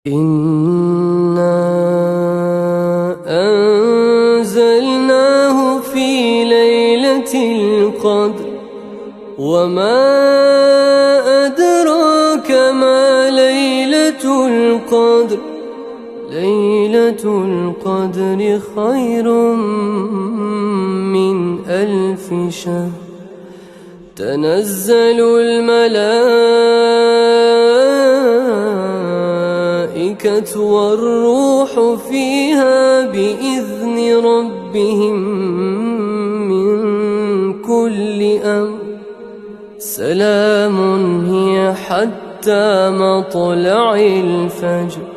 إنا أنزلناه في ليلة القدر وما أدراك ما ليلة القدر ليلة القدر خير من 1000 شهر تنزل الملائكة والروح فيها بإذن ربهم من كل أمر سلام هي حتى مطلع الفجر.